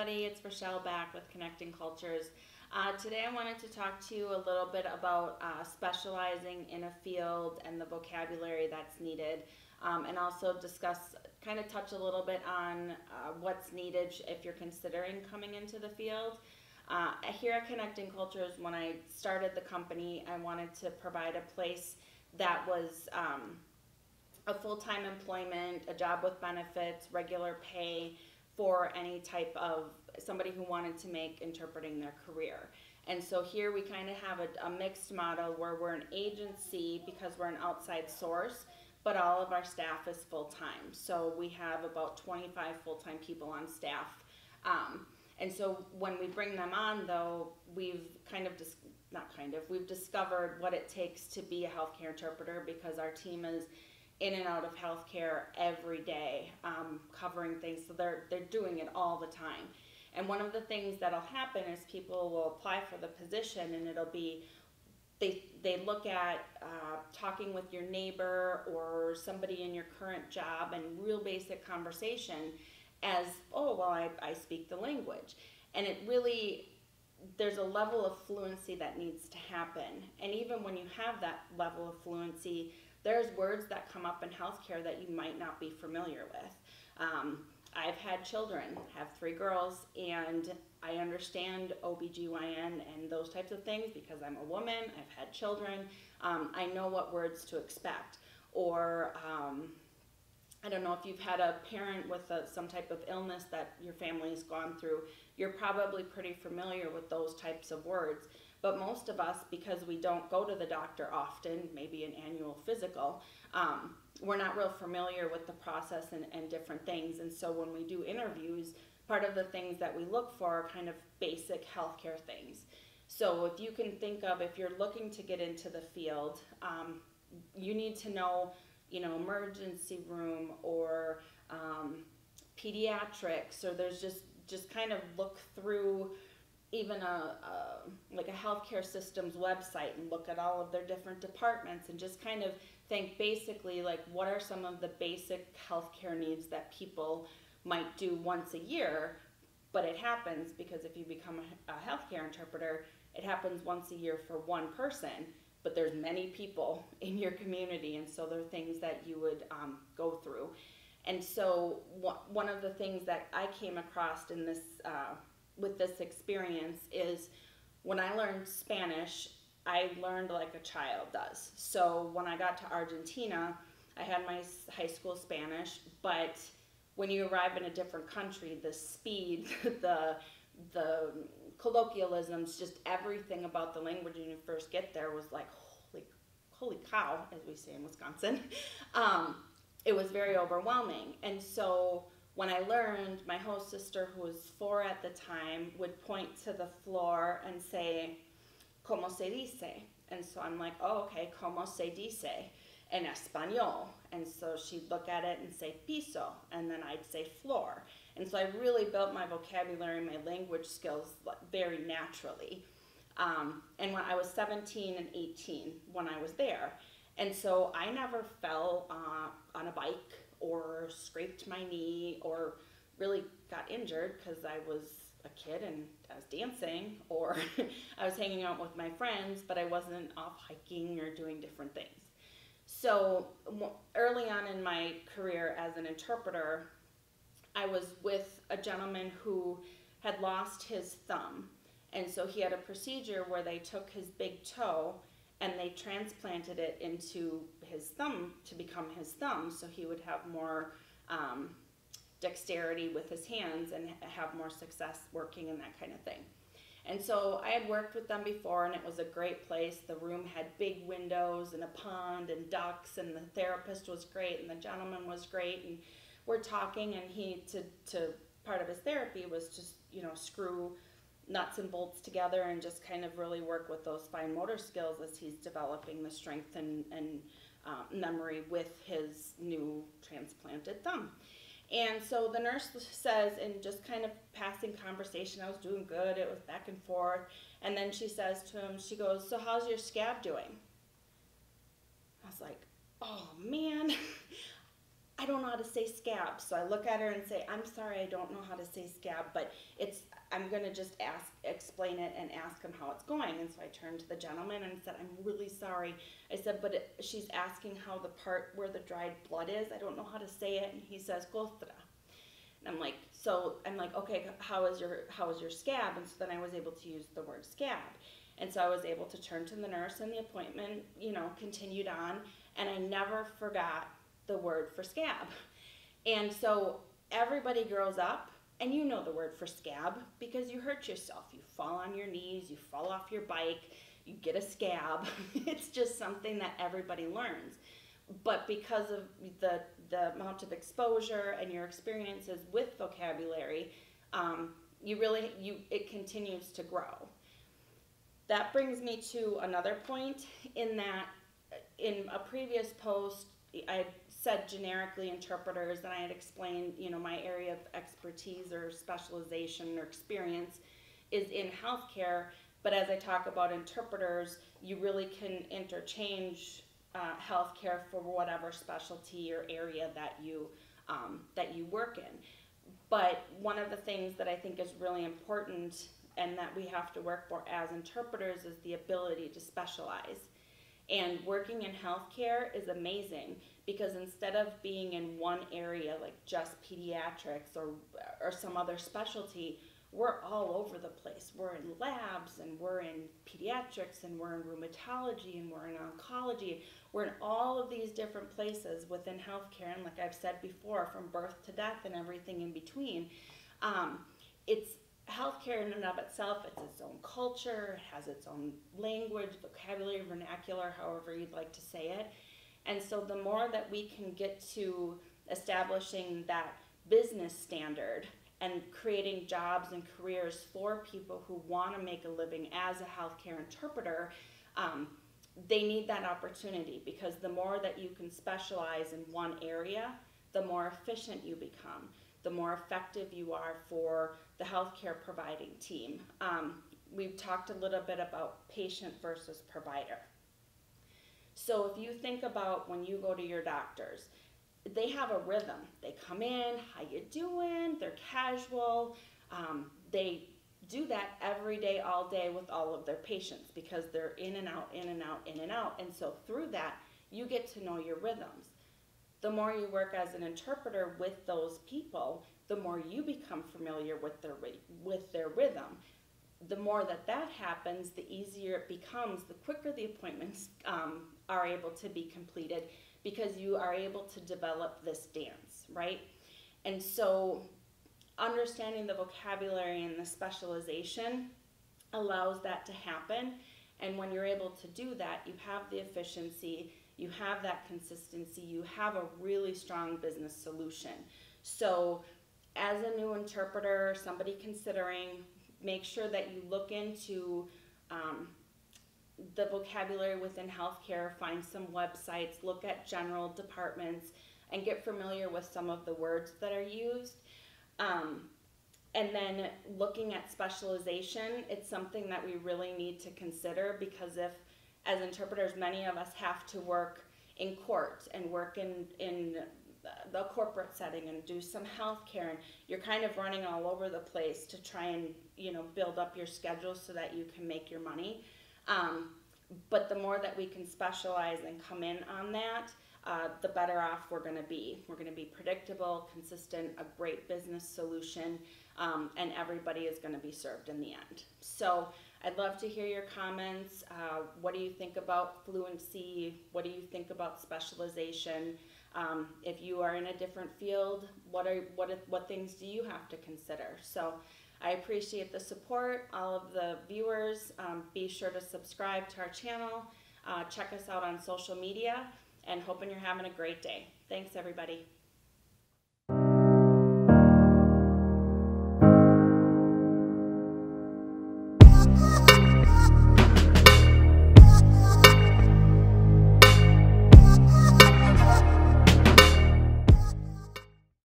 everybody, it's Rochelle back with Connecting Cultures. Today I wanted to talk to you a little bit about specializing in a field and the vocabulary that's needed, and also touch a little bit on what's needed if you're considering coming into the field. Here at Connecting Cultures, when I started the company, I wanted to provide a place that was a full-time employment, a job with benefits, regular pay for any type of somebody who wanted to make interpreting their career. And so here we kind of have a mixed model where we're an agency because we're an outside source, but all of our staff is full-time. So we have about 25 full-time people on staff. And so when we bring them on, though, we've we've discovered what it takes to be a healthcare interpreter, because our team is in and out of healthcare every day, covering things. So they're doing it all the time. And one of the things that'll happen is people will apply for the position, and it'll be they look at talking with your neighbor or somebody in your current job and real basic conversation as, oh, well, I speak the language. And it really, there's a level of fluency that needs to happen. And even when you have that level of fluency, there's words that come up in healthcare that you might not be familiar with. I've had children, have 3 girls, and I understand OBGYN and those types of things because I'm a woman, I've had children. I know what words to expect. Or I don't know if you've had a parent with some type of illness that your family's gone through, you're probably pretty familiar with those types of words. But most of us, because we don't go to the doctor often, maybe an annual physical, we're not real familiar with the process and different things. And so when we do interviews, part of the things that we look for are kind of basic healthcare things. So if you can think of, if you're looking to get into the field, you need to know, emergency room or pediatrics, or there's just kind of look through even a healthcare system's website and look at all of their different departments and just kind of think basically like what are some of the basic healthcare needs that people might do once a year. But it happens because if you become a healthcare interpreter, it happens once a year for one person, but there's many people in your community, and so there are things that you would go through. And so one of the things that I came across in this with this experience is when I learned Spanish, I learned like a child does. So when I got to Argentina, I had my high school Spanish, but when you arrive in a different country, the speed, the colloquialisms, just everything about the language when you first get there was like, holy cow, as we say in Wisconsin. It was very overwhelming. And so when I learned, my host sister, who was 4 at the time, would point to the floor and say, ¿Cómo se dice? And so I'm like, oh, okay, ¿Cómo se dice? En español. And so she'd look at it and say piso, and then I'd say floor. And so I really built my vocabulary, my language skills very naturally. And when I was 17 and 18 when I was there. And so I never fell on a bike or scraped my knee or really got injured because I was a kid and I was dancing or I was hanging out with my friends, but I wasn't off hiking or doing different things. So early on in my career as an interpreter, I was with a gentleman who had lost his thumb. And so he had a procedure where they took his big toe and they transplanted it into his thumb to become his thumb, so he would have more dexterity with his hands and have more success working and that kind of thing. And so I had worked with them before, and it was a great place. The room had big windows and a pond and ducks, and the therapist was great, and the gentleman was great, and we're talking, and he, to part of his therapy was just, screw nuts and bolts together and just kind of really work with those fine motor skills as he's developing the strength and memory with his new transplanted thumb. And so the nurse says, in just kind of passing conversation, I was doing good, it was back and forth, and then she says to him, she goes, so how's your scab doing? I was like, oh man, I don't know how to say scab. So I look at her and say, I'm sorry, I don't know how to say scab, but I'm going to just explain it and ask him how it's going. And so I turned to the gentleman and said, I'm really sorry. I said, but she's asking how the part where the dried blood is. I don't know how to say it. And he says, Gostra. And I'm like, okay, how is your scab? And so then I was able to use the word scab. And so I was able to turn to the nurse, and the appointment, continued on, and I never forgot the word for scab. And so everybody grows up, and you know the word for scab because you hurt yourself. You fall on your knees, you fall off your bike, you get a scab. It's just something that everybody learns. But because of the amount of exposure and your experiences with vocabulary, it continues to grow. That brings me to another point in that in a previous post, I said generically interpreters, and I had explained, my area of expertise or specialization or experience is in healthcare. But as I talk about interpreters, you really can interchange healthcare for whatever specialty or area that you work in. But one of the things that I think is really important and that we have to work for as interpreters is the ability to specialize. And working in healthcare is amazing because instead of being in one area like just pediatrics or some other specialty, we're all over the place. We're in labs, and we're in pediatrics, and we're in rheumatology, and we're in oncology. We're in all of these different places within healthcare, and like I've said before, from birth to death and everything in between. It's healthcare in and of itself. It's its own culture. It has its own language, vocabulary, vernacular, however you'd like to say it. And so the more that we can get to establishing that business standard and creating jobs and careers for people who want to make a living as a healthcare interpreter, they need that opportunity, because the more that you can specialize in one area, the more efficient you become, the more effective you are for the healthcare providing team. We've talked a little bit about patient versus provider. So if you think about when you go to your doctors, they have a rhythm. They come in, how you doing? They're casual. They do that every day, all day with all of their patients because they're in and out, in and out, in and out. And so through that, you get to know your rhythms. The more you work as an interpreter with those people, the more you become familiar with their rhythm. The more that happens, the easier it becomes, the quicker the appointments are able to be completed, because you are able to develop this dance, right? And so understanding the vocabulary and the specialization allows that to happen. And when you're able to do that, you have the efficiency, you have that consistency, you have a really strong business solution. So as a new interpreter, somebody considering, make sure that you look into the vocabulary within healthcare, find some websites, look at general departments, and get familiar with some of the words that are used. And then looking at specialization, it's something that we really need to consider, because if, as interpreters, many of us have to work in court and work in the corporate setting and do some healthcare, and you're kind of running all over the place to try and build up your schedule so that you can make your money. But the more that we can specialize and come in on that, the better off we're going to be. We're going to be predictable, consistent, a great business solution, and everybody is going to be served in the end. So I'd love to hear your comments. What do you think about fluency? What do you think about specialization? If you are in a different field, what things do you have to consider? So I appreciate the support, all of the viewers. Be sure to subscribe to our channel. Check us out on social media, and hoping you're having a great day. Thanks, everybody.